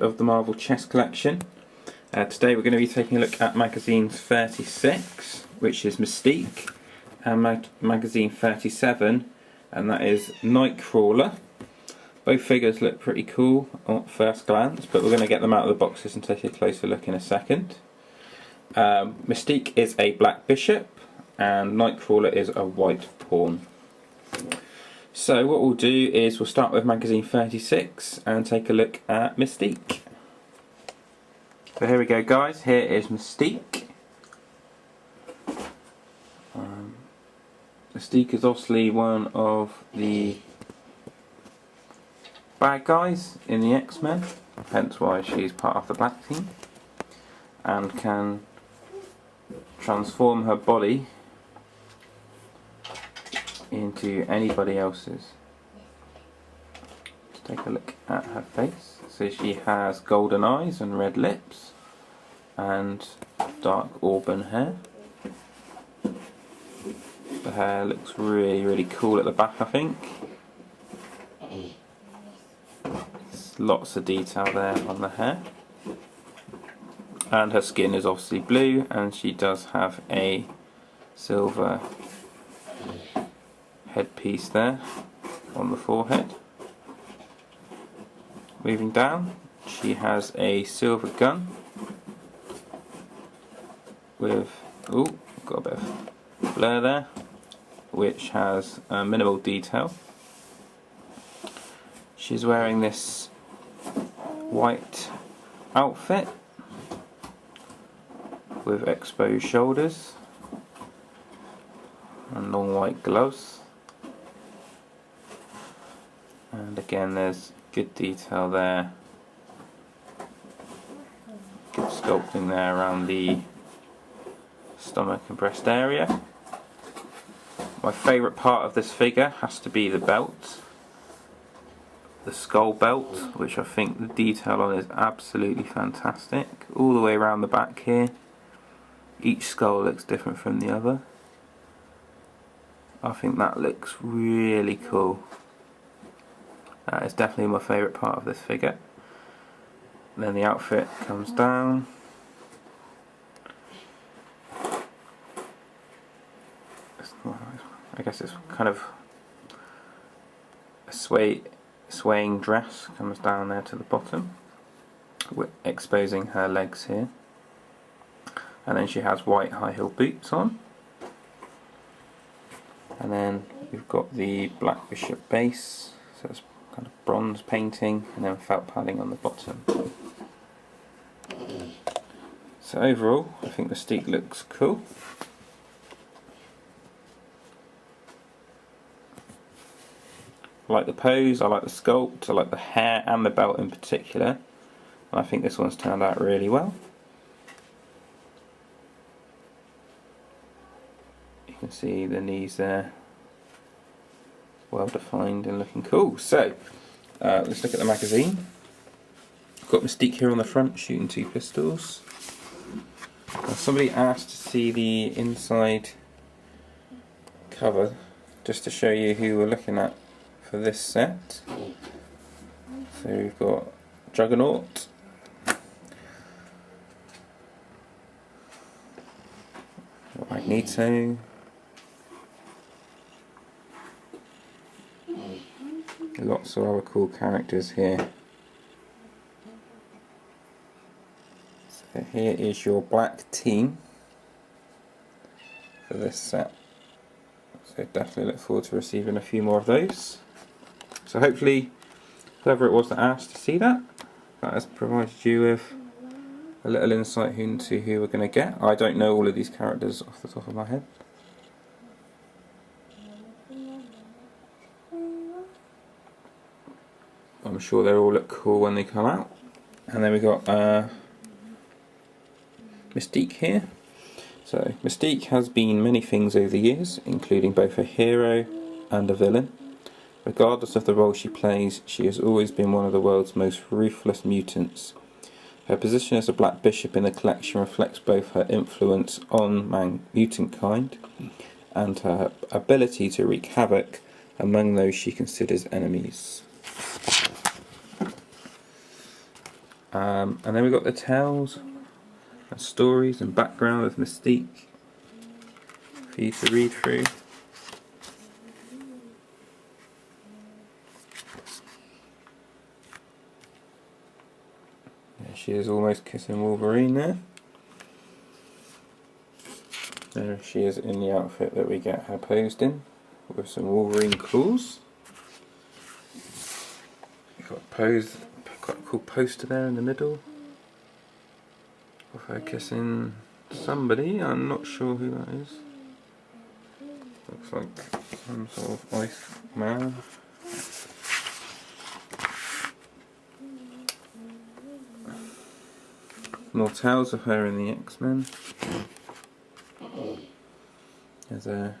Of the Marvel chess collection. Today we're going to be taking a look at magazine 36, which is Mystique, and magazine 37, and that is Nightcrawler. Both figures look pretty cool at first glance, but we're going to get them out of the boxes and take a closer look in a second. Mystique is a black bishop, and Nightcrawler is a white pawn. So what we'll do is we'll start with magazine 36 and take a look at Mystique. So here we go, guys, here is Mystique. Mystique is obviously one of the bad guys in the X-Men, hence why she's part of the black team, and can transform her body into anybody else's. Let's take a look at her face. So she has golden eyes and red lips and dark auburn hair. The hair looks really cool at the back, I think. There's lots of detail there on the hair. And her skin is obviously blue, and she does have a silver headpiece there on the forehead. Moving down, she has a silver gun with, got a bit of blur there, which has minimal detail. She's wearing this white outfit with exposed shoulders and long white gloves. And again, there's good detail there, good sculpting there around the stomach and breast area. My favourite part of this figure has to be the belt, the skull belt, which I think the detail on is absolutely fantastic. All the way around the back here, each skull looks different from the other. I think that looks really cool. That is definitely my favourite part of this figure. And then the outfit comes down. I guess it's kind of a swaying dress, comes down there to the bottom, exposing her legs here. And then she has white high heel boots on. And then we've got the black bishop base, so it's kind of bronze painting, and then felt padding on the bottom. So overall, I think Mystique looks cool. I like the pose, I like the sculpt, I like the hair and the belt in particular. I think this one's turned out really well. You can see the knees there, well defined and looking cool. So let's look at the magazine. I've got Mystique here on the front shooting two pistols. Somebody asked to see the inside cover just to show you who we're looking at for this set. So we've got Juggernaut, Magneto, lots of other cool characters here. So here is your black team for this set. So definitely look forward to receiving a few more of those. So hopefully whoever it was that asked to see that has provided you with a little insight into who we're going to get. I don't know all of these characters off the top of my head. I'm sure they all look cool when they come out. And then we've got Mystique here. So Mystique has been many things over the years, including both a hero and a villain. Regardless of the role she plays, she has always been one of the world's most ruthless mutants. Her position as a black bishop in the collection reflects both her influence on mutant kind and her ability to wreak havoc among those she considers enemies. And then we've got the tales and stories and background of Mystique for you to read through. There she is, almost kissing Wolverine there. There she is in the outfit that we get her posed in, with some Wolverine claws. We've got a cool poster there in the middle of her kissing somebody. I'm not sure who that is. Looks like some sort of ice man. More tales of her in the X-Men. There's a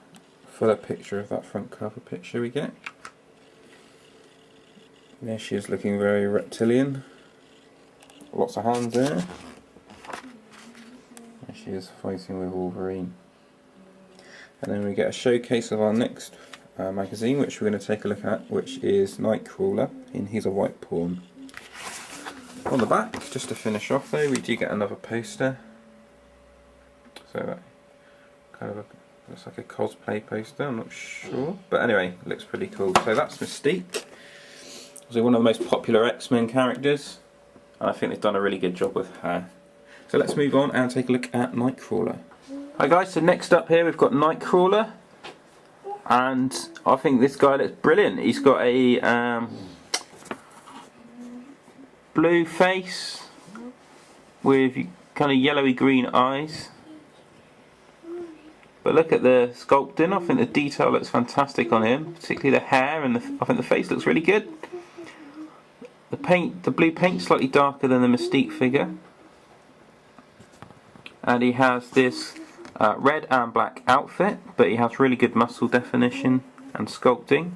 fuller picture of that front cover picture we get. There she is, looking very reptilian. Lots of hands there. There she is fighting with Wolverine. And then we get a showcase of our next magazine, which we're going to take a look at, which is Nightcrawler in He's a White Pawn. On the back, just to finish off though, we do get another poster. So that kind of looks like a cosplay poster, I'm not sure. But anyway, it looks pretty cool. So that's Mystique. So one of the most popular X-Men characters. And I think they've done a really good job with her. So let's move on and take a look at Nightcrawler. Hi guys, so next up here we've got Nightcrawler. And I think this guy looks brilliant. He's got a blue face with kind of yellowy green eyes. But look at the sculpting, I think the detail looks fantastic on him, particularly the hair, and I think the face looks really good. The blue paint slightly darker than the Mystique figure. And he has this red and black outfit, but he has really good muscle definition and sculpting.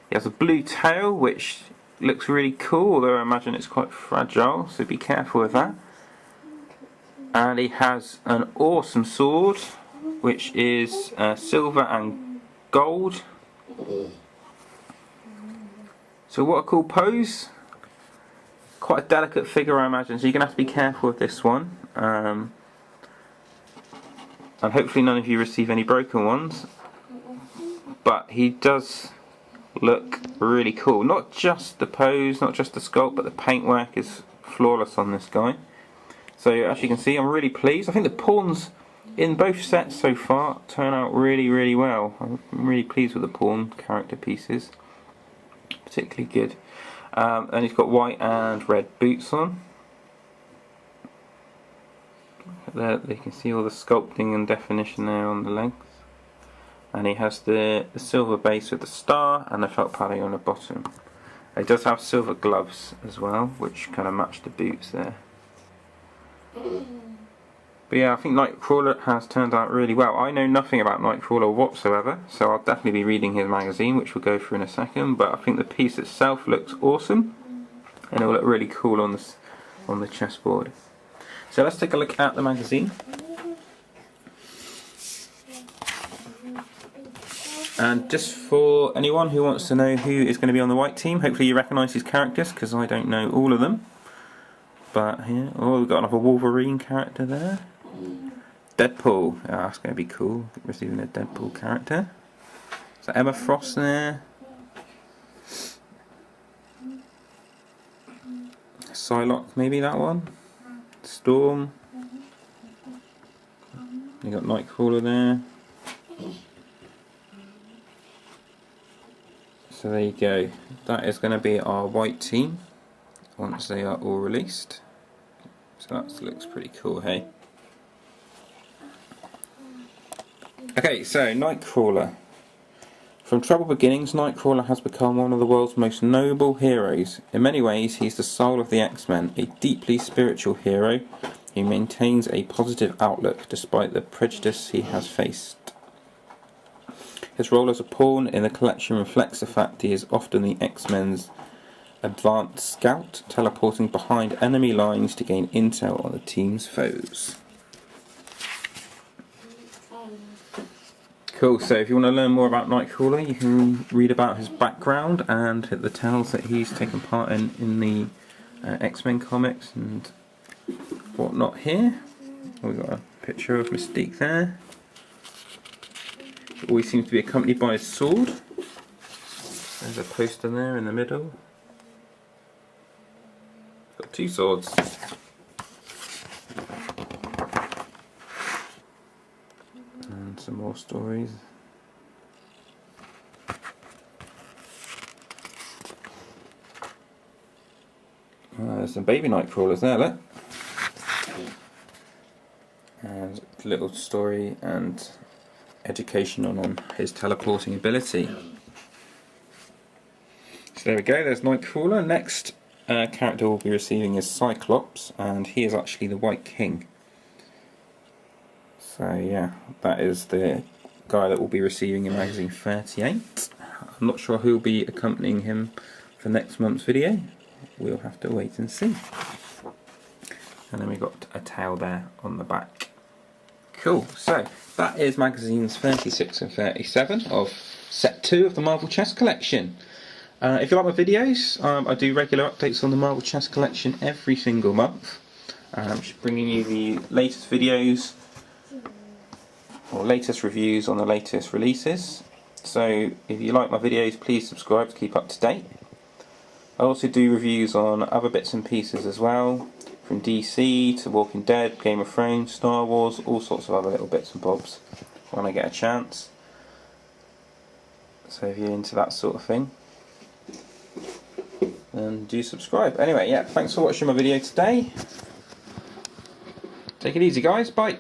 He has a blue tail, which looks really cool, although I imagine it's quite fragile, so be careful with that. And he has an awesome sword, which is silver and gold. So what a cool pose. Quite a delicate figure, I imagine, so you're going to have to be careful with this one. And hopefully none of you receive any broken ones. But he does look really cool. Not just the pose, not just the sculpt, but the paintwork is flawless on this guy. So as you can see, I'm really pleased. I think the pawns in both sets so far turn out really, really well. I'm really pleased with the pawn character pieces. Particularly good. And he's got white and red boots on. There, you can see all the sculpting and definition there on the legs. And he has the silver base with the star and the felt padding on the bottom. He does have silver gloves as well, which kind of match the boots there. But yeah, I think Nightcrawler has turned out really well. I know nothing about Nightcrawler whatsoever, so I'll definitely be reading his magazine, which we'll go through in a second. But I think the piece itself looks awesome, and it will look really cool on the chessboard. So let's take a look at the magazine. And just for anyone who wants to know who is going to be on the white team, hopefully you recognise these characters, because I don't know all of them. But here, oh, we've got another Wolverine character there. Deadpool, oh, that's going to be cool, receiving a Deadpool character. So Emma Frost there. Psylocke, maybe that one. Storm. You got Nightcrawler there. So there you go. That is going to be our white team once they are all released. So that looks pretty cool, hey? Okay, so Nightcrawler. From troubled beginnings, Nightcrawler has become one of the world's most noble heroes. In many ways, he's the soul of the X-Men, a deeply spiritual hero who maintains a positive outlook despite the prejudice he has faced. His role as a pawn in the collection reflects the fact he is often the X-Men's advanced scout, teleporting behind enemy lines to gain intel on the team's foes. Cool, so if you want to learn more about Nightcrawler, you can read about his background and the tales that he's taken part in the X-Men comics and whatnot here. We've got a picture of Mystique there. It always seems to be accompanied by a sword. There's a poster there in the middle. Got two swords. And some more stories. There's some baby Nightcrawlers there, look. And a little story and education on his teleporting ability. So there we go, there's Nightcrawler. Next character we'll be receiving is Cyclops, and he is actually the White King. So yeah, that is the guy that we'll be receiving in magazine 38. I'm not sure who will be accompanying him for next month's video. We'll have to wait and see. And then we've got a tail there on the back. Cool, so that is magazines 36 and 37 of set 2 of the Marvel Chess Collection. If you like my videos, I do regular updates on the Marvel Chess Collection every single month. I'm just bringing you the latest videos or latest reviews on the latest releases. So if you like my videos, please subscribe to keep up to date. I also do reviews on other bits and pieces as well, from DC to Walking Dead, Game of Thrones, Star Wars, all sorts of other little bits and bobs when I get a chance. So if you're into that sort of thing, then do subscribe. Anyway, yeah, thanks for watching my video today. Take it easy, guys. Bye.